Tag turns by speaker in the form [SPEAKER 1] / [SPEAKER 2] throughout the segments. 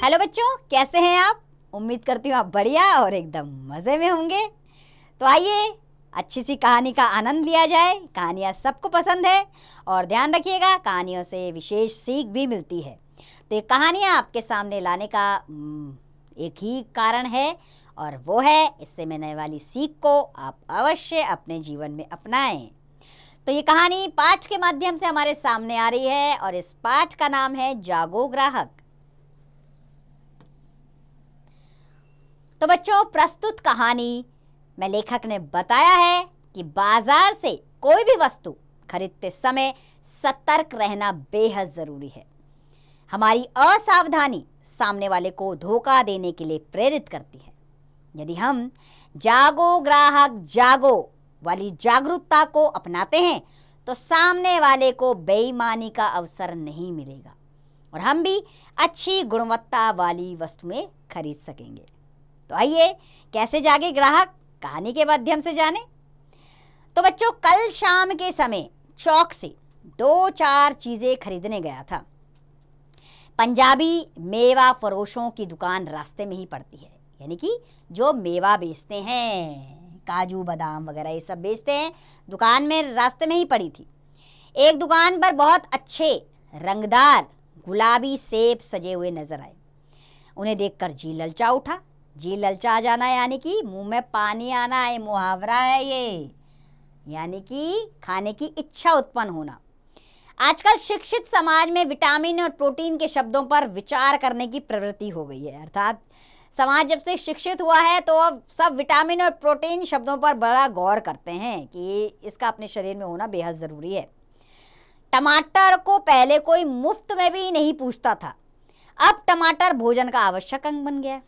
[SPEAKER 1] Hello बच्चों, कैसे हैं आप? उम्मीद करती हूँ आप बढ़िया और एकदम मज़े में होंगे। तो आइए अच्छी सी कहानी का आनंद लिया जाए। कहानियाँ सबको पसंद है और ध्यान रखिएगा, कहानियों से विशेष सीख भी मिलती है। तो ये कहानियाँ आपके सामने लाने का एक ही कारण है और वो है इससे मिलने वाली सीख को आप अवश्य अपने जीवन में अपनाएं। तो ये कहानी पाठ के माध्यम से हमारे सामने आ रही है और इस पाठ का नाम है जागो ग्राहक। तो बच्चों, प्रस्तुत कहानी में लेखक ने बताया है कि बाजार से कोई भी वस्तु खरीदते समय सतर्क रहना बेहद जरूरी है। हमारी असावधानी सामने वाले को धोखा देने के लिए प्रेरित करती है। यदि हम जागो ग्राहक जागो वाली जागरूकता को अपनाते हैं तो सामने वाले को बेईमानी का अवसर नहीं मिलेगा और हम भी अच्छी गुणवत्ता वाली वस्तुएं खरीद सकेंगे। तो आइए कैसे जागे ग्राहक कहानी के माध्यम से जाने। तो बच्चों, कल शाम के समय चौक से 2-4 चीजें खरीदने गया था। पंजाबी मेवा फरोशों की दुकान रास्ते में ही पड़ती है, यानी कि जो मेवा बेचते हैं, काजू बादाम वगैरह ये सब बेचते हैं, दुकान में रास्ते में ही पड़ी थी। एक दुकान पर बहुत अच्छे रंगदार गुलाबी सेब सजे हुए नजर आए। उन्हें देखकर जी ललचा उठा। जी ललचा जाना यानी कि मुंह में पानी आना है, मुहावरा है ये, यानी कि खाने की इच्छा उत्पन्न होना। आजकल शिक्षित समाज में विटामिन और प्रोटीन के शब्दों पर विचार करने की प्रवृत्ति हो गई है। अर्थात समाज जब से शिक्षित हुआ है तो अब सब विटामिन और प्रोटीन शब्दों पर बड़ा गौर करते हैं कि इसका अपने शरीर में होना बेहद ज़रूरी है। टमाटर को पहले कोई मुफ्त में भी नहीं पूछता था, अब टमाटर भोजन का आवश्यक अंग बन गया।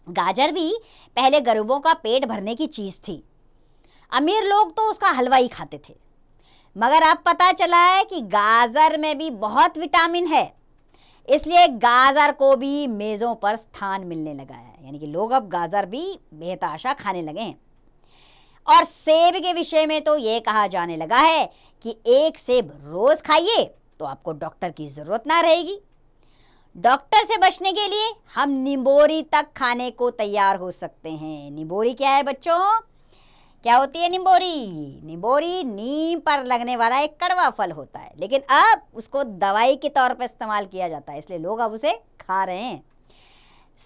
[SPEAKER 1] गाजर भी पहले गरीबों का पेट भरने की चीज़ थी, अमीर लोग तो उसका हलवा ही खाते थे। मगर अब पता चला है कि गाजर में भी बहुत विटामिन है, इसलिए गाजर को भी मेज़ों पर स्थान मिलने लगा है, यानी कि लोग अब गाजर भी बेतहाशा खाने लगे हैं। और सेब के विषय में तो ये कहा जाने लगा है कि एक सेब रोज़ खाइए तो आपको डॉक्टर की ज़रूरत ना रहेगी। डॉक्टर से बचने के लिए हम निम्बोरी तक खाने को तैयार हो सकते हैं। निम्बोरी क्या है बच्चों? क्या होती है निम्बोरी? निम्बोरी नीम पर लगने वाला एक कड़वा फल होता है, लेकिन अब उसको दवाई के तौर पर इस्तेमाल किया जाता है, इसलिए लोग अब उसे खा रहे हैं।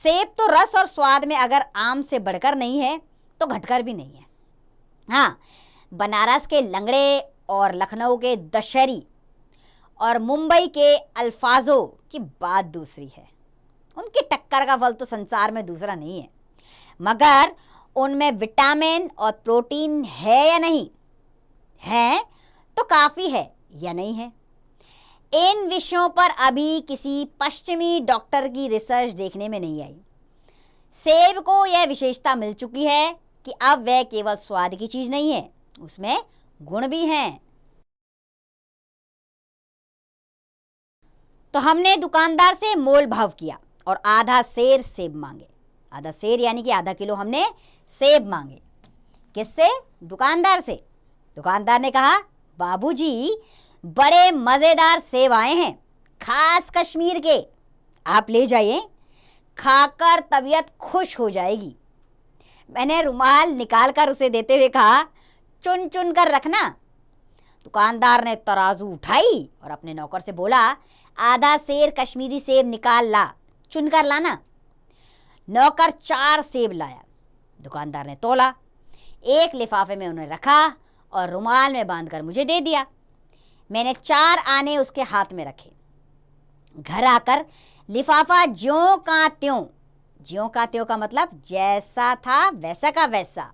[SPEAKER 1] सेब तो रस और स्वाद में अगर आम से बढ़कर नहीं है तो घटकर भी नहीं है। हाँ, बनारस के लंगड़े और लखनऊ के दशहरी और मुंबई के अल्फाजो की बात दूसरी है। उनकी टक्कर का फल तो संसार में दूसरा नहीं है। मगर उनमें विटामिन और प्रोटीन है या नहीं है तो काफ़ी है या नहीं है, इन विषयों पर अभी किसी पश्चिमी डॉक्टर की रिसर्च देखने में नहीं आई। सेब को यह विशेषता मिल चुकी है कि अब वह केवल स्वाद की चीज़ नहीं है, उसमें गुण भी हैं। तो हमने दुकानदार से मोल भाव किया और आधा सेर सेब मांगे। आधा सेर यानी कि आधा किलो हमने सेब मांगे। किससे? दुकानदार से। दुकानदार ने कहा, बाबूजी बड़े मज़ेदार सेब आए हैं, खास कश्मीर के, आप ले जाइए, खाकर तबीयत खुश हो जाएगी। मैंने रुमाल निकालकर उसे देते हुए कहा, चुन चुन कर रखना। दुकानदार ने तराजू उठाई और अपने नौकर से बोला, आधा सेर कश्मीरी सेब निकाल ला, चुन कर लाना। नौकर 4 सेब लाया। दुकानदार ने तोला, एक लिफाफे में उन्हें रखा और रुमाल में बांधकर मुझे दे दिया। मैंने 4 आने उसके हाथ में रखे। घर आकर लिफाफा ज्यों का त्यों का मतलब जैसा था वैसा का वैसा,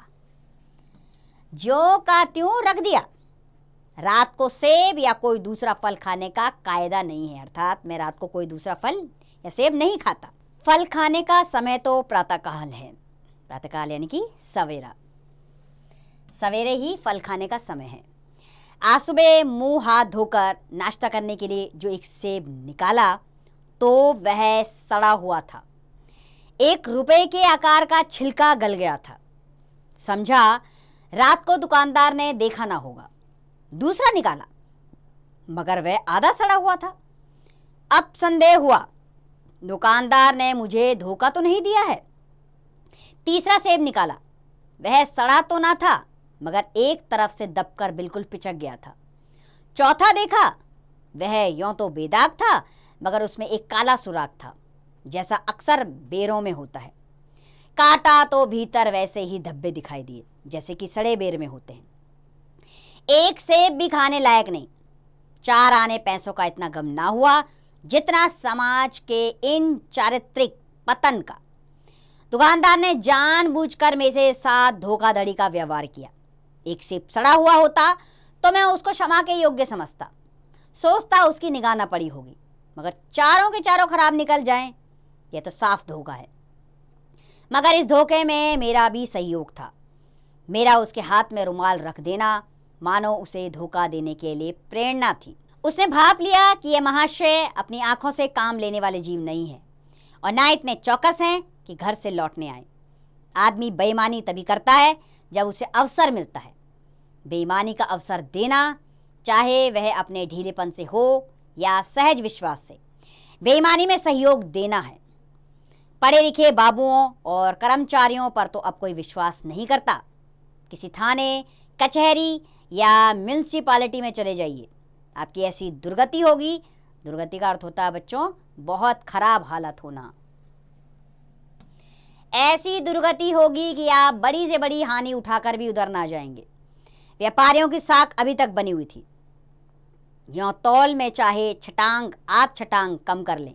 [SPEAKER 1] ज्यों का त्यों रख दिया। रात को सेब या कोई दूसरा फल खाने का कायदा नहीं है, अर्थात मैं रात को कोई दूसरा फल या सेब नहीं खाता। फल खाने का समय तो प्रातःकाल है। प्रातःकाल यानी कि सवेरा, सवेरे ही फल खाने का समय है। आज सुबह मुंह हाथ धोकर नाश्ता करने के लिए जो एक सेब निकाला तो वह सड़ा हुआ था। 1 रुपए के आकार का छिलका गल गया था। समझा रात को दुकानदार ने देखा ना होगा। दूसरा निकाला मगर वह आधा सड़ा हुआ था। अब संदेह हुआ दुकानदार ने मुझे धोखा तो नहीं दिया है। तीसरा सेब निकाला, वह सड़ा तो ना था मगर एक तरफ से दबकर बिल्कुल पिचक गया था। चौथा देखा, वह यों तो बेदाग था मगर उसमें एक काला सुराख था, जैसा अक्सर बेरों में होता है। काटा तो भीतर वैसे ही धब्बे दिखाई दिए जैसे कि सड़े बेर में होते हैं। एक सेब भी खाने लायक नहीं। 4 आने पैसों का इतना गम ना हुआ जितना समाज के इन चारित्रिक पतन का। दुकानदार ने जानबूझकर मेरे साथ धोखाधड़ी का व्यवहार किया। एक सेब सड़ा हुआ होता तो मैं उसको क्षमा के योग्य समझता, सोचता उसकी निगाह न पड़ी होगी, मगर चारों के चारों खराब निकल जाएं, यह तो साफ धोखा है। मगर इस धोखे में मेरा भी सहयोग था। मेरा उसके हाथ में रुमाल रख देना मानो उसे धोखा देने के लिए प्रेरणा थी। उसने भाप लिया कि यह महाशय अपनी आंखों से काम लेने वाले जीव नहीं है और ना इतने चौकस हैं कि घर से लौटने आए। आदमी बेईमानी तभी करता है जब उसे अवसर मिलता है। बेईमानी का अवसर देना, चाहे वह अपने ढीलेपन से हो या सहज विश्वास से, बेईमानी में सहयोग देना है। पढ़े लिखे बाबुओं और कर्मचारियों पर तो अब कोई विश्वास नहीं करता। किसी थाने, कचहरी या म्यूनसिपालिटी में चले जाइए, आपकी ऐसी दुर्गति होगी। दुर्गति का अर्थ होता है बच्चों बहुत खराब हालत होना। ऐसी दुर्गति होगी कि आप बड़ी से बड़ी हानि उठाकर भी उधर ना जाएंगे। व्यापारियों की साख अभी तक बनी हुई थी। यों तौल में चाहे आध छटांग कम कर लें,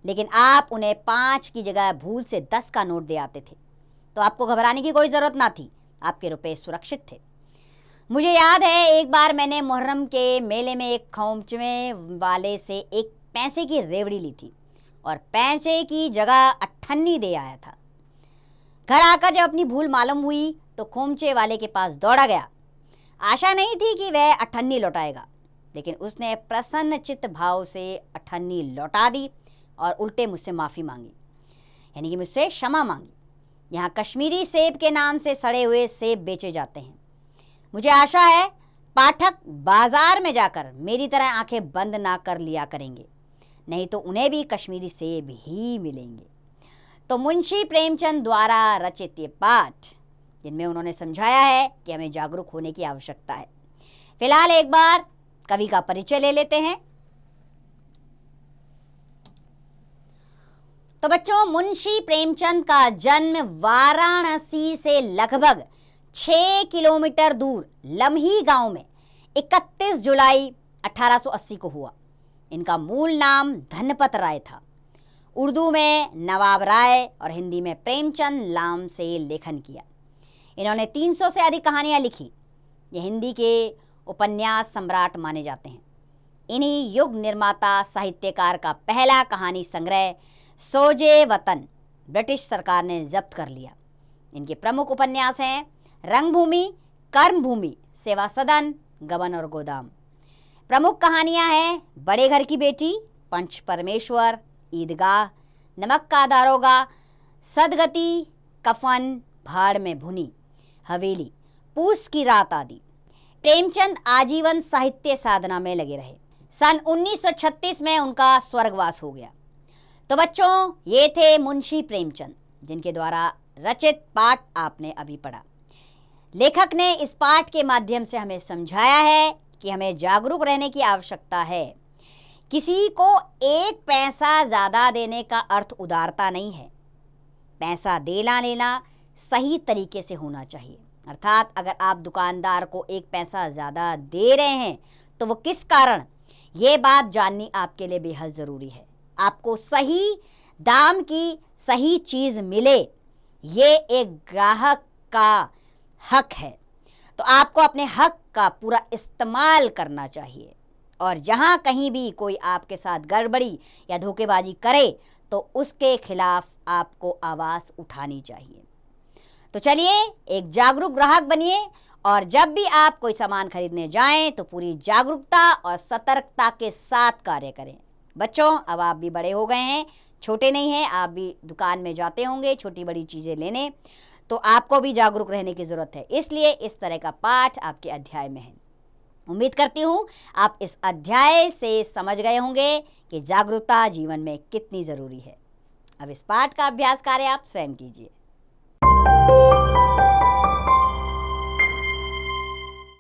[SPEAKER 1] लेकिन आप उन्हें 5 की जगह भूल से 10 का नोट दे आते थे तो आपको घबराने की कोई ज़रूरत ना थी। आपके रुपए सुरक्षित थे। मुझे याद है एक बार मैंने मुहर्रम के मेले में एक खोमचमे वाले से एक पैसे की रेवड़ी ली थी और पैसे की जगह 98 दे आया था। घर आकर जब अपनी भूल मालूम हुई तो खोमचे वाले के पास दौड़ा गया। आशा नहीं थी कि वह 98 लौटाएगा, लेकिन उसने प्रसन्न चित्त भाव से 98 लौटा दी और उल्टे मुझसे माफ़ी मांगी, यानी कि मुझसे क्षमा मांगी। यहाँ कश्मीरी सेब के नाम से सड़े हुए सेब बेचे जाते हैं। मुझे आशा है पाठक बाजार में जाकर मेरी तरह आंखें बंद ना कर लिया करेंगे, नहीं तो उन्हें भी कश्मीरी सेब ही मिलेंगे। तो मुंशी प्रेमचंद द्वारा रचित ये पाठ, जिनमें उन्होंने समझाया है कि हमें जागरूक होने की आवश्यकता है। फिलहाल एक बार कवि का परिचय ले लेते हैं। तो बच्चों, मुंशी प्रेमचंद का जन्म वाराणसी से लगभग 6 किलोमीटर दूर लम्ही गांव में 31 जुलाई 1880 को हुआ। इनका मूल नाम धनपत राय था। उर्दू में नवाब राय और हिंदी में प्रेमचंद नाम से लेखन किया। इन्होंने 300 से अधिक कहानियाँ लिखी। ये हिंदी के उपन्यास सम्राट माने जाते हैं। इन्हीं युग निर्माता साहित्यकार का पहला कहानी संग्रह सोजे वतन ब्रिटिश सरकार ने जब्त कर लिया। इनके प्रमुख उपन्यास हैं रंगभूमि, कर्मभूमि, सेवा सदन, गबन और गोदाम। प्रमुख कहानियां हैं बड़े घर की बेटी, पंच परमेश्वर, ईदगाह, नमक का दारोगा, सदगति, कफन, भाड़ में भुनी, हवेली, पूस की रात आदि। प्रेमचंद आजीवन साहित्य साधना में लगे रहे। सन 1936 में उनका स्वर्गवास हो गया। तो बच्चों, ये थे मुंशी प्रेमचंद, जिनके द्वारा रचित पाठ आपने अभी पढ़ा। लेखक ने इस पाठ के माध्यम से हमें समझाया है कि हमें जागरूक रहने की आवश्यकता है। किसी को 1 पैसा ज़्यादा देने का अर्थ उदारता नहीं है। पैसा देना लेना सही तरीके से होना चाहिए। अर्थात अगर आप दुकानदार को 1 पैसा ज़्यादा दे रहे हैं तो वो किस कारण, ये बात जाननी आपके लिए बेहद ज़रूरी है। आपको सही दाम की सही चीज़ मिले, ये एक ग्राहक का हक है। तो आपको अपने हक का पूरा इस्तेमाल करना चाहिए और जहाँ कहीं भी कोई आपके साथ गड़बड़ी या धोखेबाजी करे तो उसके खिलाफ आपको आवाज़ उठानी चाहिए। तो चलिए, एक जागरूक ग्राहक बनिए और जब भी आप कोई सामान खरीदने जाएं तो पूरी जागरूकता और सतर्कता के साथ कार्य करें। बच्चों, अब आप भी बड़े हो गए हैं, छोटे नहीं हैं। आप भी दुकान में जाते होंगे छोटी बड़ी चीज़ें लेने, तो आपको भी जागरूक रहने की ज़रूरत है। इसलिए इस तरह का पाठ आपके अध्याय में है। उम्मीद करती हूँ आप इस अध्याय से समझ गए होंगे कि जागरूकता जीवन में कितनी ज़रूरी है। अब इस पाठ का अभ्यास कार्य आप स्वयं कीजिए।